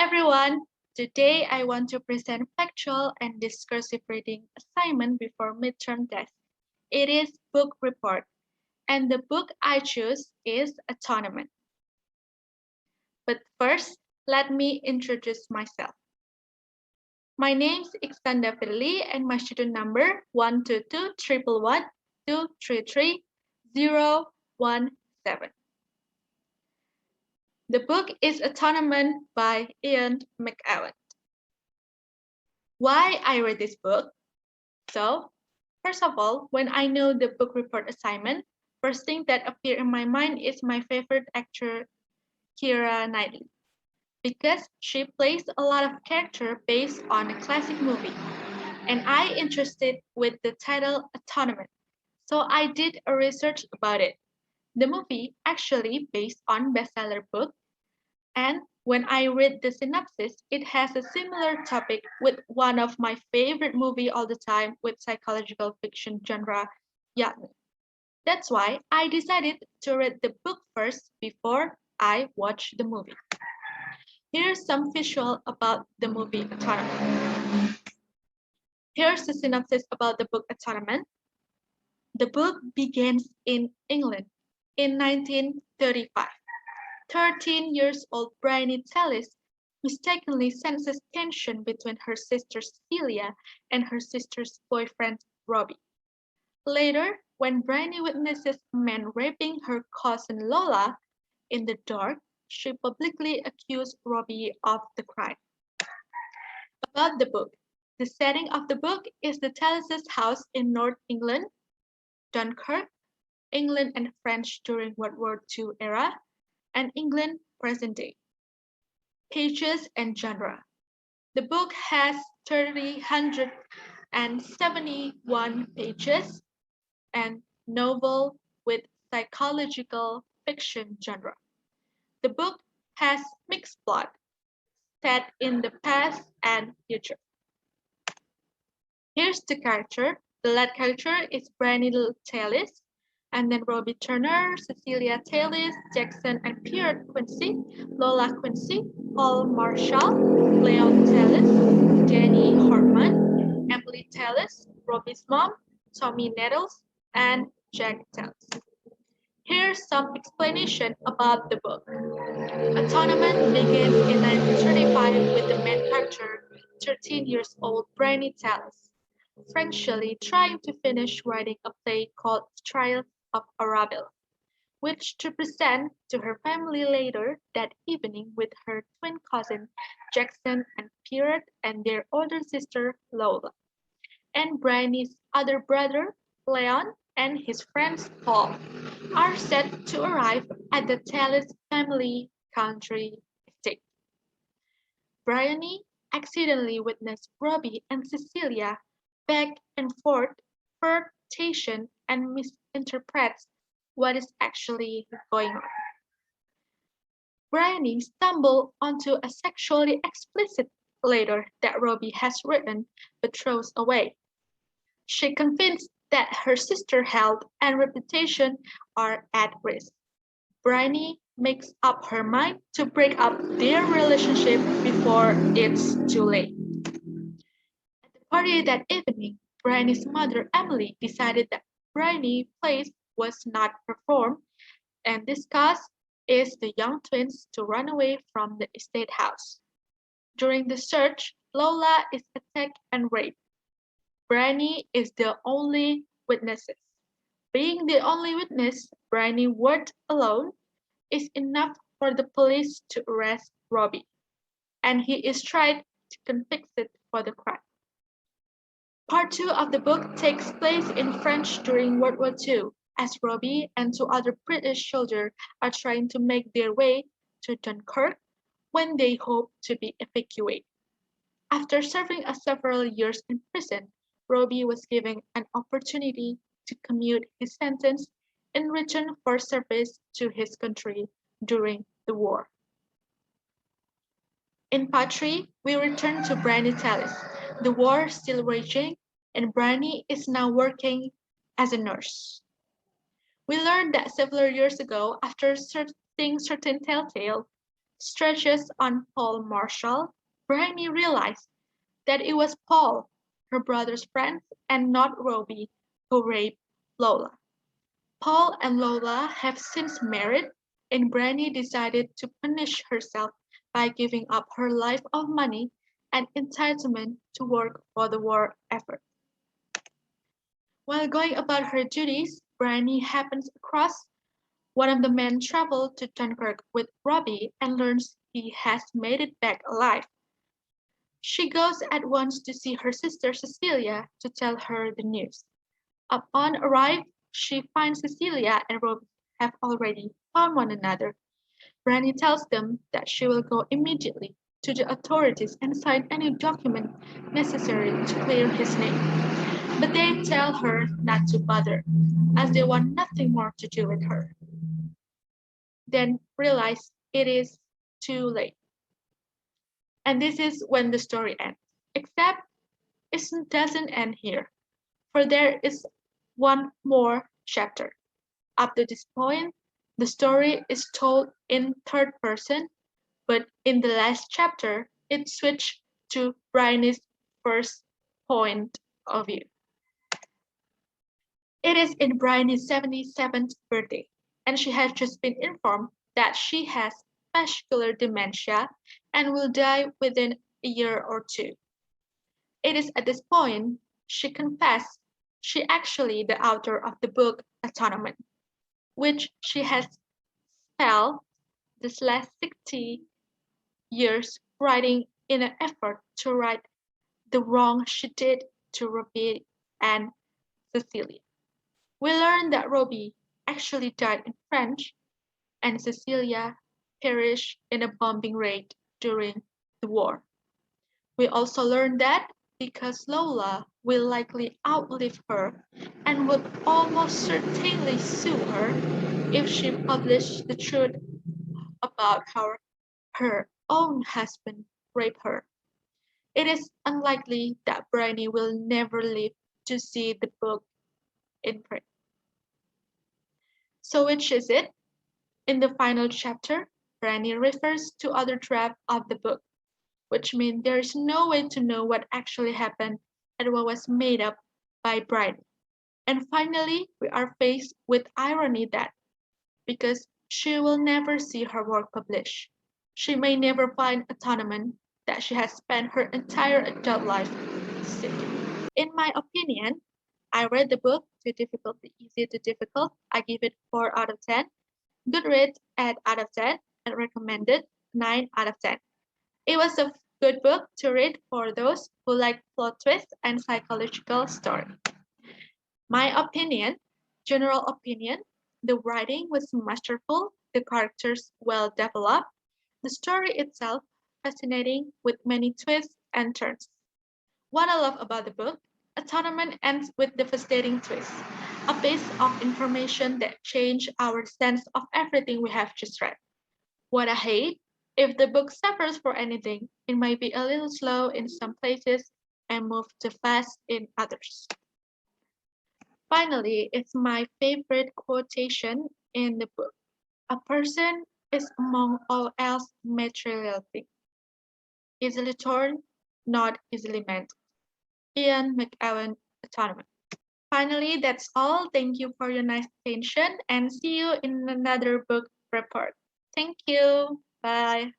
everyone. Today I want to present factual and discursive reading assignment before midterm test. It is book report, and the book I choose is Atonement. But first, let me introduce myself. My name is Ikhsanda Firli and my student number 122-111-233-017. The book is Atonement by Ian McEwan. Why I read this book? So, first of all, when I know the book report assignment, first thing that appears in my mind is my favorite actor, Keira Knightley, because she plays a lot of character based on a classic movie, and I interested with the title Atonement, so I did a research about it. The movie actually based on bestseller book, and when I read the synopsis, it has a similar topic with one of my favorite movie all the time with psychological fiction genre, Yacht. That's why I decided to read the book first before I watch the movie. Here's some visual about the movie Atonement. Here's the synopsis about the book Atonement. The book begins in England in 1935. 13 years old Bryony Tallis mistakenly senses tension between her sister Cecilia and her sister's boyfriend Robbie. Later, when Bryony witnesses a man raping her cousin Lola in the dark, she publicly accused Robbie of the crime. About the book. The setting of the book is the Tallis' house in North England, Dunkirk, England and French during World War II era, and England present day. Pages and genre. The book has 371 pages and novel with psychological fiction genre. The book has mixed plot, set in the past and future. Here's the character. The lead character is Bryony Tallis, and then Robbie Turner, Cecilia Tallis, Jackson and Pierre Quincy, Lola Quincy, Paul Marshall, Leon Tallis, Jenny Hartman, Emily Tallis, Robbie's mom, Tommy Nettles, and Jack Tallis. Here's some explanation about the book. Atonement begins in 1935 with the main character, 13 years old Bryony Tallis, frantically trying to finish writing a play called Trial of Arabella, which to present to her family later that evening with her twin cousin Jackson and Pierre and their older sister Lola, and Bryony's other brother Leon and his friends Paul are set to arrive at the Tallis family country estate. Bryony accidentally witnessed Robbie and Cecilia back and forth flirtation and misinterprets what is actually going on. Bryony stumbled onto a sexually explicit letter that Robbie has written but throws away. She convinced that her sister's health and reputation are at risk. Bryony makes up her mind to break up their relationship before it's too late. At the party that evening, Bryony's mother Emily decided that Bryony's place was not performed and discussed is the young twins to run away from the estate house. During the search, Lola is attacked and raped. Bryony is the only witness. Being the only witness, Bryony word alone is enough for the police to arrest Robbie, and he is tried to convicted for the crime. Part 2 of the book takes place in France during World War II, as Robbie and two other British soldiers are trying to make their way to Dunkirk when they hope to be evacuated. After serving several years in prison, Robbie was given an opportunity to commute his sentence in return for service to his country during the war. In part 3, we return to Bryony Tallis. The war is still raging, and Bryony is now working as a nurse. We learned that several years ago, after seeing certain telltale, stretches on Paul Marshall, Bryony realized that it was Paul, her brother's friend, and not Robbie, who raped Lola. Paul and Lola have since married, and Bryony decided to punish herself by giving up her life of money and entitlement to work for the war effort. While going about her duties, Bryony happens across one of the men traveled to Dunkirk with Robbie and learns he has made it back alive. She goes at once to see her sister Cecilia to tell her the news. Upon arrival, she finds Cecilia and Robbie have already found one another. Brandy tells them that she will go immediately to the authorities and sign any document necessary to clear his name. But they tell her not to bother, as they want nothing more to do with her. Then realize it is too late. And this is when the story ends. Except it doesn't end here, for there is one more chapter. Up to this point, the story is told in third person, but in the last chapter, it switched to Bryony's first point of view. It is in Bryony's 77th birthday, and she has just been informed that she has vascular dementia and will die within a year or two. It is at this point she confessed she actually the author of the book Atonement, which she has spent this last 60 years writing in an effort to right the wrong she did to Robbie and Cecilia. We learn that Robbie actually died in France and Cecilia perished in a bombing raid during the war. We also learn that because Lola will likely outlive her and would almost certainly sue her if she published the truth about how her own husband raped her. It is unlikely that Bryony will never live to see the book in print. So which is it? In the final chapter, Bryony refers to other draft of the book, which means there is no way to know what actually happened and what was made up by Bryony. And finally, we are faced with irony that because she will never see her work published, she may never find atonement that she has spent her entire adult life seeking. In my opinion, I read the book Too Difficult to Easy to Difficult. I give it 4 out of 10. Goodreads 8 out of 10 and recommended 9 out of 10. It was a good book to read for those who like plot twists and psychological story. My opinion, general opinion, the writing was masterful, the characters well developed, the story itself fascinating with many twists and turns. What I love about the book, Atonement ends with devastating twist, a piece of information that changed our sense of everything we have just read. What I hate, if the book suffers for anything, it might be a little slow in some places and move too fast in others. Finally, it's my favorite quotation in the book. A person is among all else material things, easily torn, not easily mended. Ian McEwan, Atonement. Finally, that's all. Thank you for your nice attention and see you in another book report. Thank you. Bye.